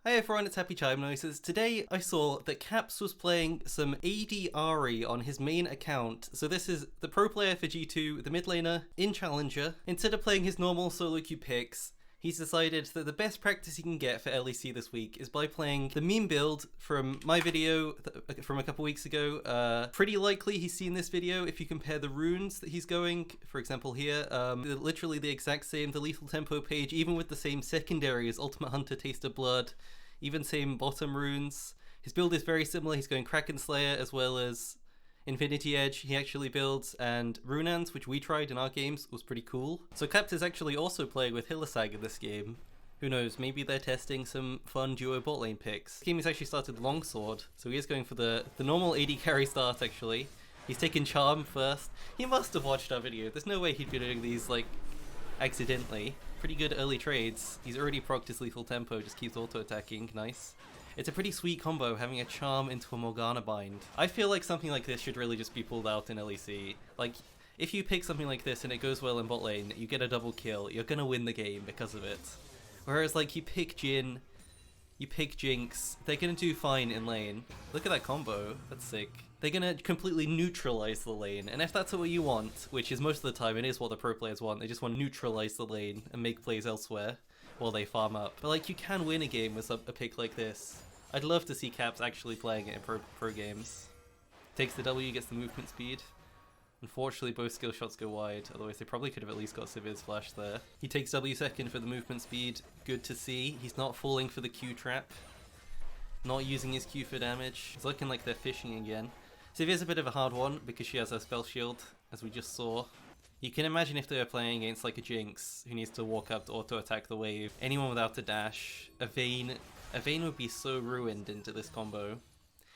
Hi everyone, it's HappyChimeNoises. Today I saw that Caps was playing some AD Ahri on his main account. So this is the pro player for G2, the mid laner in Challenger. Instead of playing his normal solo queue picks, he's decided that the best practice he can get for LEC this week is by playing the meme build from my video from a couple weeks ago. Pretty likely he's seen this video if you compare the runes that he's going, for example here, literally the exact same, the lethal tempo page, even with the same secondary as Ultimate Hunter, Taste of Blood, even same bottom runes. His build is very similar. He's going Kraken Slayer as well as Infinity Edge he actually builds, and Runans, which we tried in our games, was pretty cool. So Capt is actually also playing with Hylissang in this game. Who knows, maybe they're testing some fun duo bot lane picks. This game has actually started Longsword, so he is going for the normal AD carry start actually. He's taken Charm first. He must have watched our video. There's no way he'd be doing these like accidentally. Pretty good early trades. He's already procced his lethal tempo, just keeps auto-attacking, nice. It's a pretty sweet combo, having a Charm into a Morgana bind. I feel like something like this should really just be pulled out in LEC. Like, if you pick something like this and it goes well in bot lane, you get a double kill, you're gonna win the game because of it. Whereas like, you pick Jhin, you pick Jinx, they're gonna do fine in lane. Look at that combo, that's sick. They're gonna completely neutralize the lane, and if that's what you want, which is most of the time it is what the pro players want, they just want to neutralize the lane and make plays elsewhere while they farm up. But like, you can win a game with a pick like this. I'd love to see Caps actually playing it in pro games. Takes the W, gets the movement speed. Unfortunately, both skill shots go wide, otherwise they probably could have at least got Sevir's flash there. He takes W second for the movement speed, good to see. He's not falling for the Q trap, not using his Q for damage. It's looking like they're fishing again. Sevir's a bit of a hard one because she has her spell shield, as we just saw. You can imagine if they were playing against like a Jinx who needs to walk up to auto-attack the wave. Anyone without a dash, a Vayne would be so ruined into this combo.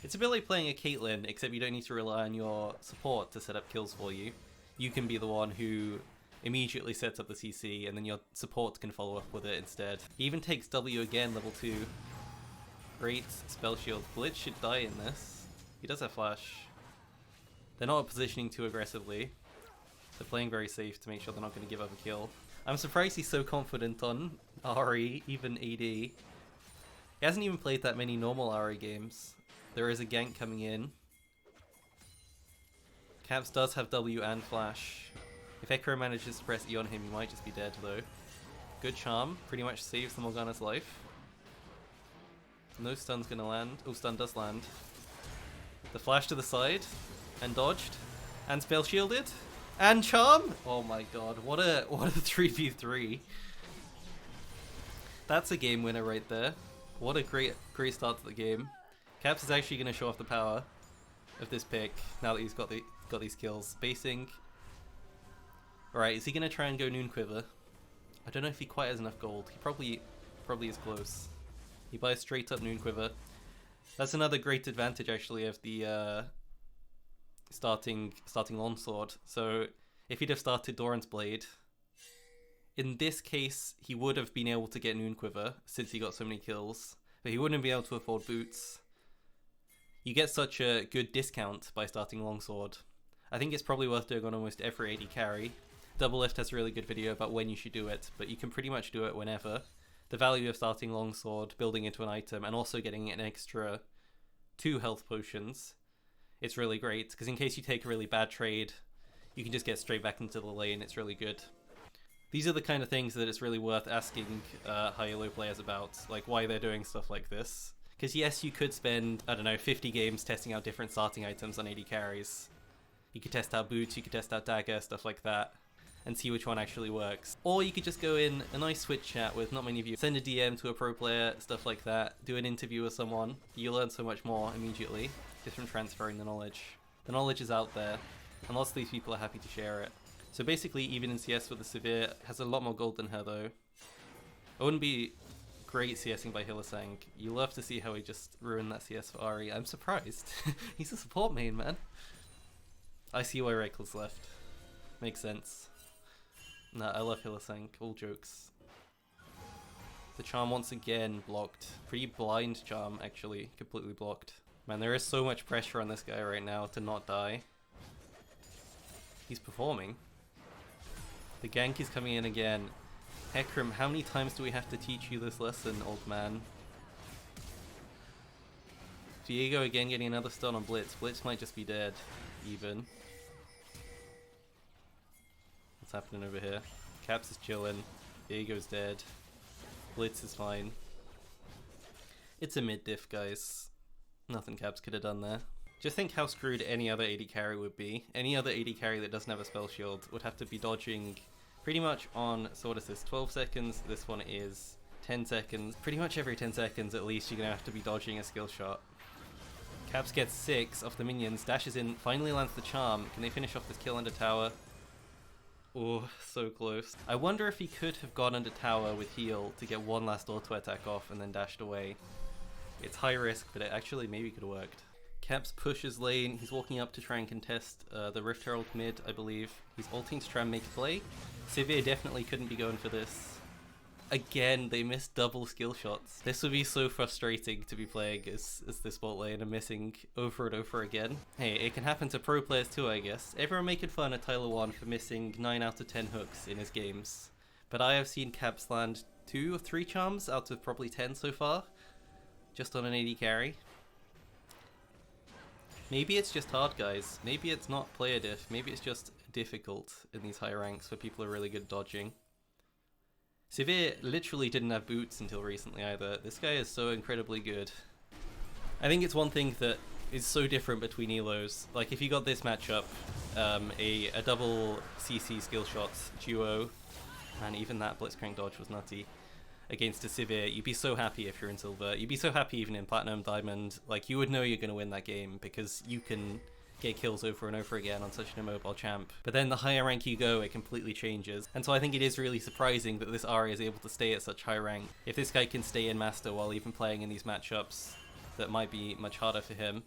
It's a bit like playing a Caitlyn, except you don't need to rely on your support to set up kills for you. You can be the one who immediately sets up the CC, and then your support can follow up with it instead. He even takes W again, level 2. Great spell shield. Blitz should die in this. He does have flash. They're not positioning too aggressively. They're playing very safe to make sure they're not going to give up a kill. I'm surprised he's so confident on Ahri, even AD. He hasn't even played that many normal Ahri games. There is a gank coming in. Caps does have W and flash. If Ekko manages to press E on him, he might just be dead though. Good charm, pretty much saves the Morgana's life. No stun's gonna land. Oh, stun does land. The flash to the side, and dodged, and spell shielded, and charm. Oh my god, what a 3v3. That's a game winner right there. What a great start to the game. Caps is actually going to show off the power of this pick now that he's got these kills. Basing. Alright, is he going to try and go Noon Quiver? I don't know if he quite has enough gold. He probably is close. He buys straight up Noon Quiver. That's another great advantage actually of the starting Longsword. So if he'd have started Doran's Blade, in this case he would have been able to get Noon Quiver since he got so many kills, but he wouldn't be able to afford boots. You get such a good discount by starting Longsword. I think it's probably worth doing on almost every AD carry. Double Lift has a really good video about when you should do it, but you can pretty much do it whenever. The value of starting Longsword, building into an item, and also getting an extra 2 health potions, it's really great, because in case you take a really bad trade, you can just get straight back into the lane. It's really good. These are the kind of things that it's really worth asking high elo players about, like why they're doing stuff like this. Because yes, you could spend, I don't know, 50 games testing out different starting items on AD carries. You could test out boots, you could test out dagger, stuff like that, and see which one actually works. Or you could just go in a nice Switch chat with not many of you, send a DM to a pro player, stuff like that, do an interview with someone. You learn so much more immediately just from transferring the knowledge. The knowledge is out there, and lots of these people are happy to share it. So basically, even in CS with the Sevir, has a lot more gold than her though. I wouldn't be great CSing by Hylissang. You love to see how he just ruined that CS for Ahri. I'm surprised. He's a support main, man. I see why Reckless left. Makes sense. Nah, I love Hylissang. All jokes. The charm once again blocked. Pretty blind charm, actually. Completely blocked. Man, there is so much pressure on this guy right now to not die. He's performing. The gank is coming in again. Hecarim, how many times do we have to teach you this lesson, old man? Diego again getting another stun on Blitz. Blitz might just be dead, even. What's happening over here? Caps is chilling. Diego's dead. Blitz is fine. It's a mid-diff, guys. Nothing Caps could have done there. Just think how screwed any other AD carry would be. Any other AD carry that doesn't have a spell shield would have to be dodging pretty much on, so what is this, 12 seconds? This one is 10 seconds. Pretty much every 10 seconds at least you're going to have to be dodging a skill shot. Caps gets 6 off the minions, dashes in, finally lands the charm. Can they finish off this kill under tower? Oh, so close. I wonder if he could have gone under tower with heal to get one last auto attack off and then dashed away. It's high risk, but it actually maybe could have worked. Caps pushes lane, he's walking up to try and contest the Rift Herald mid, I believe. He's ulting to try and make a play. Sivir definitely couldn't be going for this. Again, they missed double skill shots. This would be so frustrating to be playing as this bot lane and missing over and over again. Hey, it can happen to pro players too, I guess. Everyone making fun of Tyler 1 for missing 9 out of 10 hooks in his games. But I have seen Caps land 2 or 3 charms out of probably 10 so far. Just on an AD carry. Maybe it's just hard, guys. Maybe it's not player diff. Maybe it's just difficult in these high ranks where people are really good at dodging. Sivir literally didn't have boots until recently either. This guy is so incredibly good. I think it's one thing that is so different between elos. Like if you got this matchup, a double CC skill shots duo, and even that Blitzcrank dodge was nutty, against a Sivir, you'd be so happy if you're in silver. You'd be so happy even in platinum, diamond. Like you would know you're going to win that game because you can get kills over and over again on such an immobile champ. But then the higher rank you go, it completely changes. And so I think it is really surprising that this Ahri is able to stay at such high rank. If this guy can stay in master while even playing in these matchups, that might be much harder for him.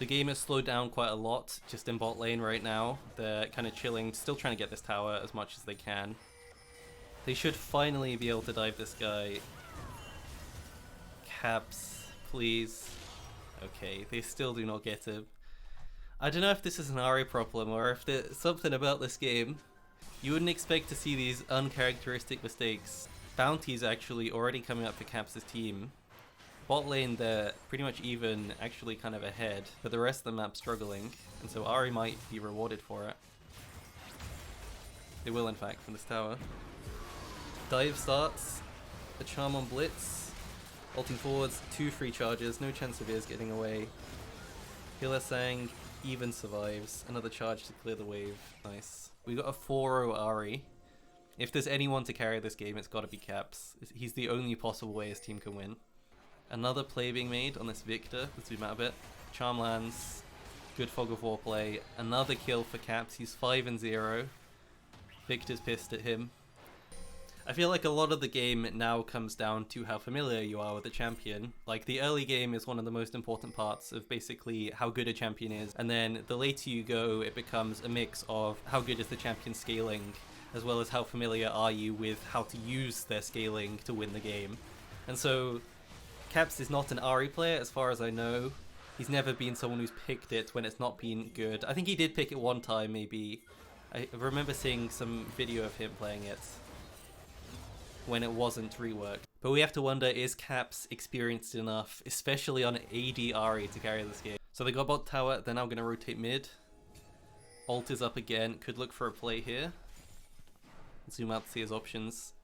The game has slowed down quite a lot just in bot lane right now. They're kind of chilling, still trying to get this tower as much as they can. They should finally be able to dive this guy. Caps, please. Okay, they still do not get him. I don't know if this is an Ahri problem or if there's something about this game. You wouldn't expect to see these uncharacteristic mistakes. Bounty's actually already coming up for Caps' team. Bot lane, they're pretty much even, actually kind of ahead, but the rest of the map struggling, and so Ahri might be rewarded for it. They will, in fact, from this tower. Dive starts, a charm on Blitz, ulting forwards, 2 free charges, no chance of his getting away. Healer Sang even survives, another charge to clear the wave, nice. We got a 4-0 Ahri. If there's anyone to carry this game, it's gotta be Caps. He's the only possible way his team can win. Another play being made on this Victor, let's zoom out a bit. Charm lands, good Fog of War play, another kill for Caps, he's 5-0. Victor's pissed at him. I feel like a lot of the game now comes down to how familiar you are with the champion. Like, the early game is one of the most important parts of basically how good a champion is, and then the later you go, it becomes a mix of how good is the champion scaling, as well as how familiar are you with how to use their scaling to win the game. And so, Caps is not an Ahri player as far as I know. He's never been someone who's picked it when it's not been good. I think he did pick it one time, maybe. I remember seeing some video of him playing it when it wasn't reworked. But we have to wonder, is Caps experienced enough, especially on AD Ahri, to carry this game? So they got bot tower, they're now going to rotate mid. Ult is up again, could look for a play here. Zoom out to see his options.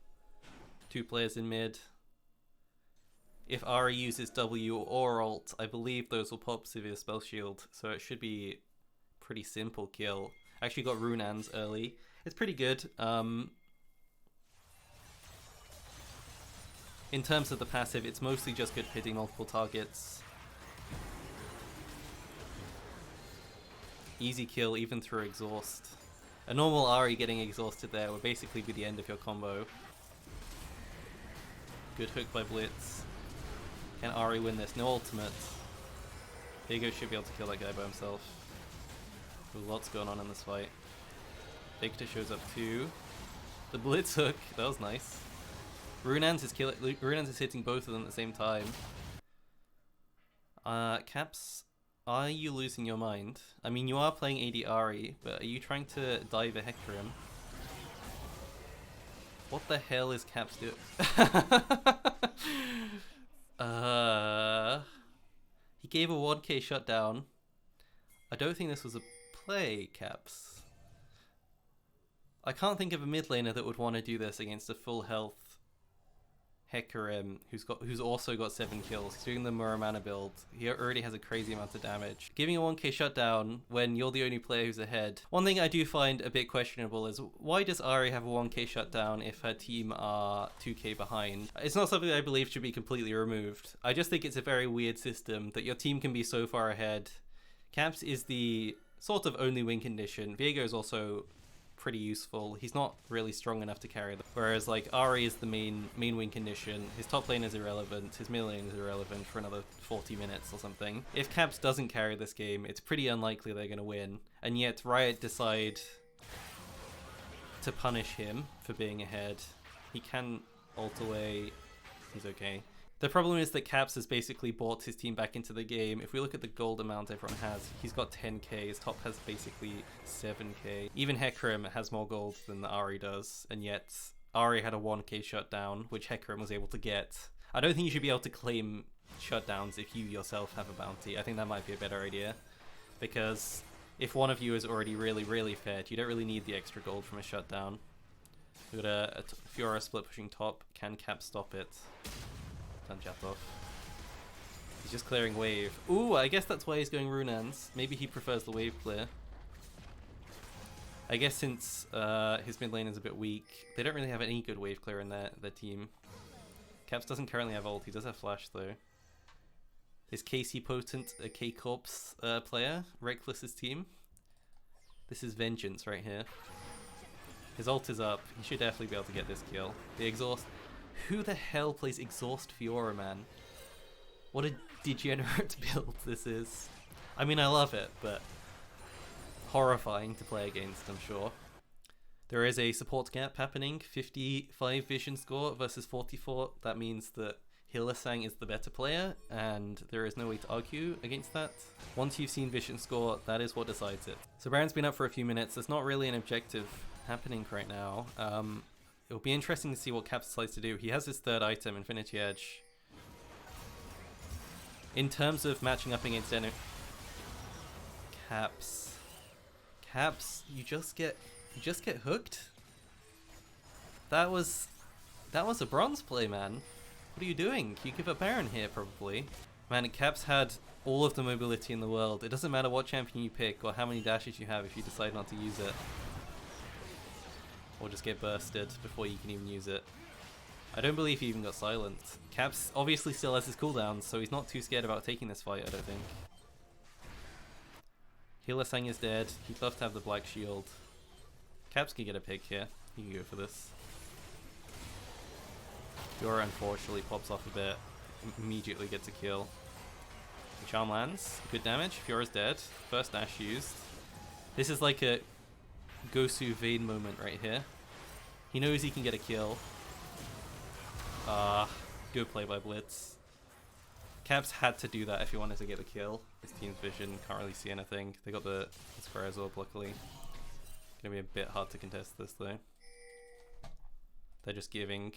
2 players in mid. If Ahri uses W or ult, I believe those will pop Severe Spell Shield, so it should be pretty simple kill. Actually got Runans early. It's pretty good. In terms of the passive, it's mostly just good for hitting multiple targets. Easy kill even through exhaust. A normal Ahri getting exhausted there would basically be the end of your combo. Good hook by Blitz. Can Ahri win this? No ultimate. Diego should be able to kill that guy by himself. There's lots going on in this fight. Victor shows up too. The Blitz hook, that was nice. Runans is hitting both of them at the same time. Caps, are you losing your mind? I mean, you are playing AD Ahri, but are you trying to dive a Hecarim? What the hell is Caps doing? He gave a 1k shutdown. I don't think this was a play, Caps. I can't think of a mid laner that would want to do this against a full health Hecarim who's also got 7 kills. He's doing the Muramana build. He already has a crazy amount of damage. Giving a 1k shutdown when you're the only player who's ahead. One thing I do find a bit questionable is why does Ahri have a 1k shutdown if her team are 2k behind? It's not something I believe should be completely removed. I just think it's a very weird system that your team can be so far ahead. Caps is the sort of only win condition. Viego is also pretty useful. He's not really strong enough to carry them. Whereas like Ahri is the main win condition. His top lane is irrelevant. His mid lane is irrelevant for another 40 minutes or something. If Caps doesn't carry this game, it's pretty unlikely they're going to win. And yet Riot decide to punish him for being ahead. He can ult away. He's okay. The problem is that Caps has basically brought his team back into the game. If we look at the gold amount everyone has, he's got 10k, his top has basically 7k. Even Hecarim has more gold than Ahri does, and yet Ahri had a 1k shutdown, which Hecarim was able to get. I don't think you should be able to claim shutdowns if you yourself have a bounty. I think that might be a better idea, because if one of you is already really fed, you don't really need the extra gold from a shutdown. We've got a Fiora split pushing top. Can Cap stop it? Off. He's just clearing wave. Ooh, I guess that's why he's going Runans. Maybe he prefers the wave clear. I guess since his mid lane is a bit weak, they don't really have any good wave clear in their team. Caps doesn't currently have ult. He does have flash though. Is KC Potent a K-Corps player? Reckless's team? This is Vengeance right here. His ult is up. He should definitely be able to get this kill. The exhaust. Who the hell plays Exhaust Fiora, man? What a degenerate build this is. I mean, I love it, but horrifying to play against, I'm sure. There is a support gap happening. 55 vision score versus 44. That means that Hylissang is the better player, and there is no way to argue against that. Once you've seen vision score, that is what decides it. So Baron's been up for a few minutes. There's not really an objective happening right now. It'll be interesting to see what Caps decides to do. He has his third item, Infinity Edge. In terms of matching up against Caps, you just get hooked. That was a bronze play, man. What are you doing? You give up Baron here, probably. Man, Caps had all of the mobility in the world. It doesn't matter what champion you pick or how many dashes you have if you decide not to use it. Or just get bursted before you can even use it. I don't believe he even got silenced. Caps obviously still has his cooldowns, so he's not too scared about taking this fight, I don't think. Hylissang is dead. He'd love to have the black shield. Caps can get a pick here. He can go for this. Fiora unfortunately pops off a bit. Immediately gets a kill. The charm lands. Good damage. Fiora's dead. First dash used. This is like a Gosu Vayne moment right here. He knows he can get a kill. Good play by Blitz. Caps had to do that if he wanted to get the kill. His team's vision can't really see anything. They got the square as well, luckily. Gonna be a bit hard to contest this though. They're just giving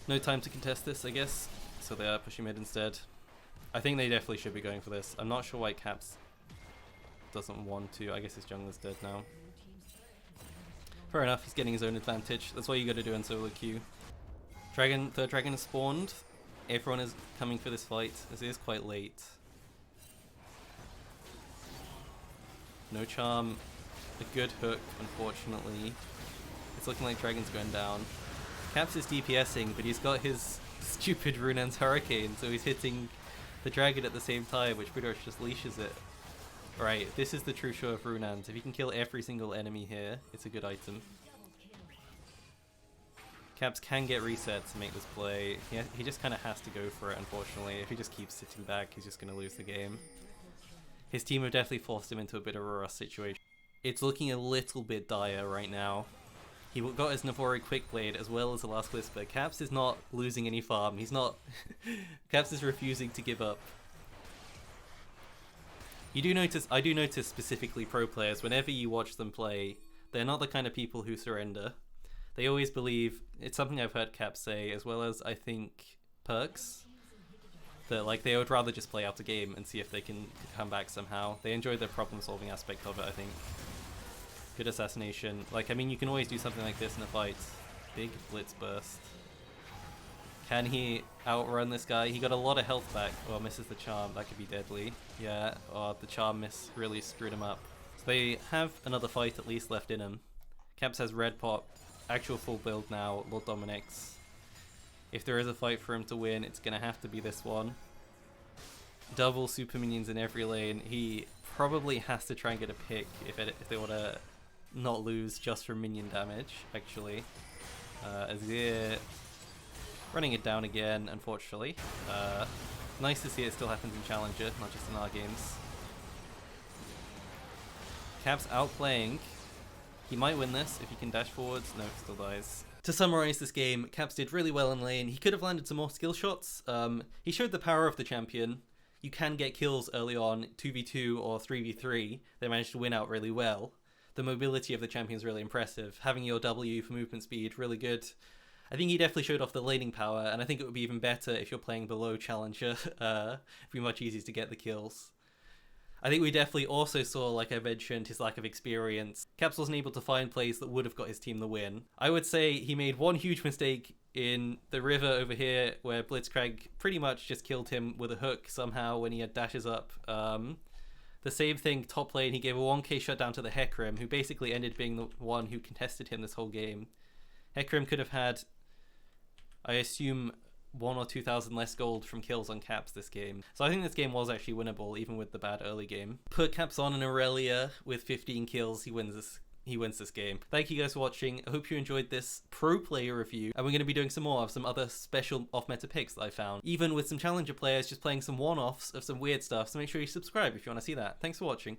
no time to contest this, I guess. So they are pushing mid instead. I think they definitely should be going for this. I'm not sure why Caps doesn't want to. I guess his jungler's dead now. Fair enough, he's getting his own advantage. That's what you gotta do in solo queue. Third dragon has spawned. Everyone is coming for this fight, as it is quite late. No charm. A good hook, unfortunately. It's looking like dragon's going down. Caps is DPSing, but he's got his stupid Runan's Hurricane, so he's hitting the dragon at the same time, which pretty much just leashes it. Right, this is the true show of Runans. If you can kill every single enemy here, it's a good item. Caps can get reset to make this play. He just kind of has to go for it, unfortunately. If he just keeps sitting back, he's just going to lose the game. His team have definitely forced him into a bit of a rough situation. It's looking a little bit dire right now. He got his Navori Quickblade as well as the Last Whisper. Caps is not losing any farm. He's not... Caps is refusing to give up. I do notice specifically pro players, whenever you watch them play, they're not the kind of people who surrender. They always believe, it's something I've heard Caps say, as well as I think Perks. that like they would rather just play out a game and see if they can come back somehow. They enjoy the problem-solving aspect of it, I think. Good assassination. Like, I mean, you can always do something like this in a fight. Big blitz burst. Can he outrun this guy? He got a lot of health back. Oh, misses the charm. That could be deadly. Yeah, oh, the charm miss really screwed him up. So they have another fight at least left in him. Caps has red pop. Actual full build now. Lord Dominic's. If there is a fight for him to win, it's going to have to be this one. Double super minions in every lane. He probably has to try and get a pick if they want to not lose just from minion damage, actually. Azir running it down again, unfortunately. Nice to see it still happens in Challenger, not just in our games. Caps outplaying. He might win this if he can dash forwards. No, still dies. To summarize this game, Caps did really well in lane. He could have landed some more skill shots. He showed the power of the champion. You can get kills early on, 2v2 or 3v3. They managed to win out really well. The mobility of the champion is really impressive. Having your W for movement speed, really good. I think he definitely showed off the laning power, and I think it would be even better if you're playing below Challenger. It'd be much easier to get the kills. I think we definitely also saw, like I mentioned, his lack of experience. Caps wasn't able to find plays that would have got his team the win. I would say he made one huge mistake in the river over here, where Blitzcrank pretty much just killed him with a hook somehow when he had dashes up. The same thing top lane, he gave a 1k shutdown to the Hecarim, who basically ended being the one who contested him this whole game. Hecarim could have had, I assume, 1,000 or 2,000 less gold from kills on Caps this game. So I think this game was actually winnable, even with the bad early game. Put Caps on an Aurelia with 15 kills, he wins this game. Thank you guys for watching. I hope you enjoyed this pro player review, and we're going to be doing some more of some other special off-meta picks that I found, even with some challenger players just playing some one-offs of some weird stuff, so make sure you subscribe if you want to see that. Thanks for watching.